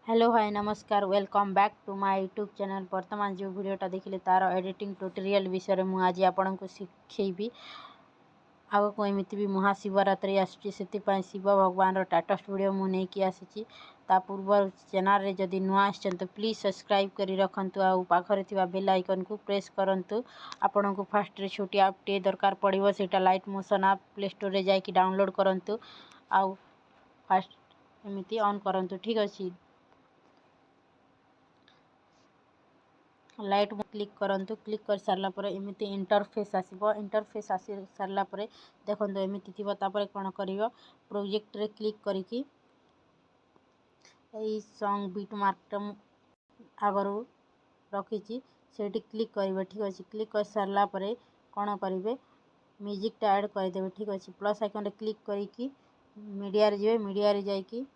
Hello hi नमस्कार welcome back to my YouTube channel. वर्तमान जो वीडियोटा देखिले तार एडिटिंग ट्यूटोरियल विषय में आज आपन को शिखेबी। आग को एमती भी महाशिवरात्रि आसुची से शिव भगवान टाटस वीडियो मु नहीं कि आसी ता पूर्व चैनल रे जदि नुआ आछन तो प्लीज सब्सक्राइब करी रखंतु आ पाखरे थिबा बेल आइकन को प्रेस करंतु। आपन को फास्ट रे छोटी ऐप टे दरकार पड़िबो सेटा light motion app play store रे जाई कि डाउनलोड करंतु आ फास्ट एमती ऑन करंतु। ठीक अछि, लाइट में क्लिक करंतु। क्लिक कर सारला पर एमती इंटरफेस आसीबो। इंटरफेस आसी सारला पर देखंतु एमती थिबो। तापर कोन करिवो, प्रोजेक्ट रे क्लिक करिकि एई सॉन्ग बीट मार्क आगरू रखिछि सेठी क्लिक करिवे। ठीक अछि, क्लिक कर सारला पर कोन करिवे, म्यूजिक टा ऐड कर देबे। ठीक अछि, प्लस आइकन रे क्लिक करिकि मीडिया रे जेबे। मीडिया रे जाई कि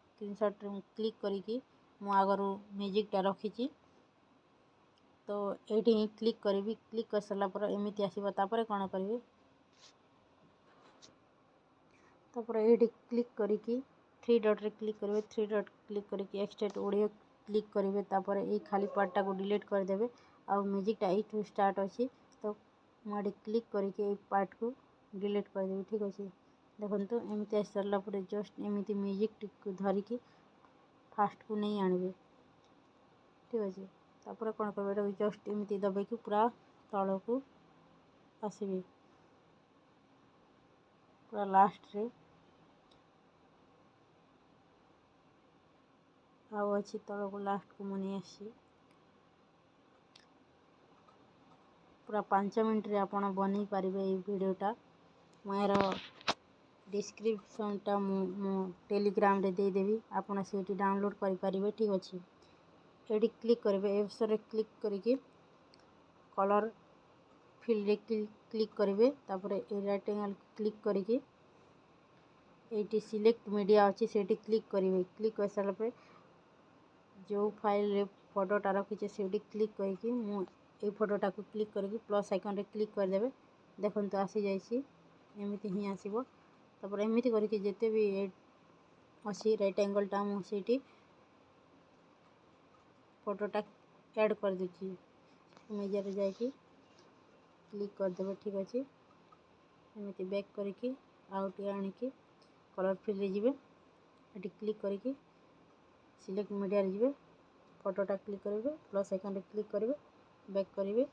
स्क्रीनशॉट रे क्लिक करिकि मु आगरू म्यूजिक टा रखिछि तो एठी क्लिक करी। क्लिक कर सारा पर एमती आसीबो। तापर कोन करिवे, तापर एठी क्लिक करिकि थ्री डॉट रे क्लिक करिवे। थ्री डॉट क्लिक करिकि एक्सट्रैक्ट ऑडियो क्लिक करिवे। तापर ए खाली पार्ट टा को डिलीट कर देबे। आ म्यूजिक टा एठू स्टार्ट अछि तो माडी क्लिक करिकि ए पार्ट को डिलीट कर देबे। ठीक अछि, देखंतु एमती आसी सारला पर जस्ट एमती म्यूजिक को धरिकि फास्ट को नहीं आनिबे। ठीक अछि, तापर कोन करबे, जस्ट एमती दबे कि पूरा तळ को आसीबे। पूरा लास्ट रे आउ अच्छी तळ को लास्ट को मनी आसी पूरा 5 मिनट रे आपण बनी पारिबे। ए वीडियोटा मोर डिस्क्रिप्शन टा मु टेलीग्राम रे दे देबी, आपण सेठी डाउनलोड करि पारिबे। ठीक अछि, एडी क्लिक करिवे। एप्स रे क्लिक करिकि कलर फिल रे क्लिक करिवे। तापर ए रेक्टेंगल क्लिक करिकि एटी सिलेक्ट मीडिया अछि सेठी क्लिक करिवे। क्लिक कर सारला पे जो फाइल रे फोटोटा रखिछे सेठी क्लिक करिकि मु ए फोटोटा को क्लिक करिकि प्लस आइकन रे क्लिक कर देबे। देखंतु आसी जाईछि, एमिति ही आसीबो। तापर एमिति करिकि जेते भी अछि रेक्टेंगल टा मु सेठी फोटोटा ऐड कर देछि। इमेज रे जाई कि क्लिक कर देबे। ठीक अछि, एमिति बैक करिकि आउट आनी कि कलर फिल रे जिवे। एटी क्लिक करिकि सिलेक्ट मीडिया रे जिवे, फोटोटा क्लिक करिवे, प्लस आइकन रे क्लिक करिवे, बैक करिवे।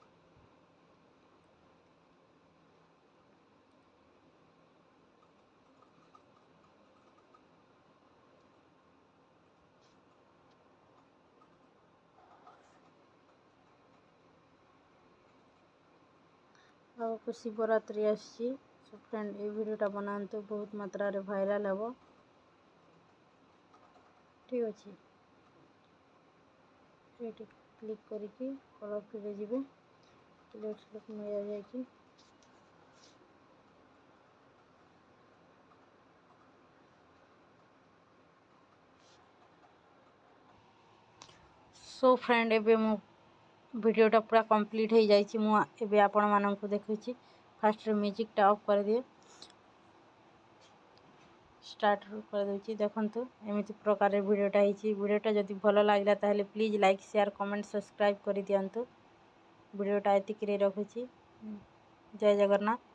आउ शिवरात्रि आसी सो फ्रेंड ए वीडियोटा बनाते बहुत मात्रा रे भाइराल हेबो। ठीक अछि, एटी क्लिक करिकि कलर फिल रे जिवे। सिलेक्ट मिल जाय कि सो फ्रेंड एबे मु वीडियोटा पूरा कंप्लीट हो जाइछि। मु एबे आपण मानन को देखुछि। फास्ट रे म्यूजिक टा ऑफ कर दिए, स्टार्ट कर देछि। देखंतु एमिति प्रकार रे वीडियोटा हिछि। वीडियोटा जदि भलो लागला ताहेले please like share comment subscribe करि दियंतु। वीडियोटा एतिक रे रखुछि। जय जगन्नाथ।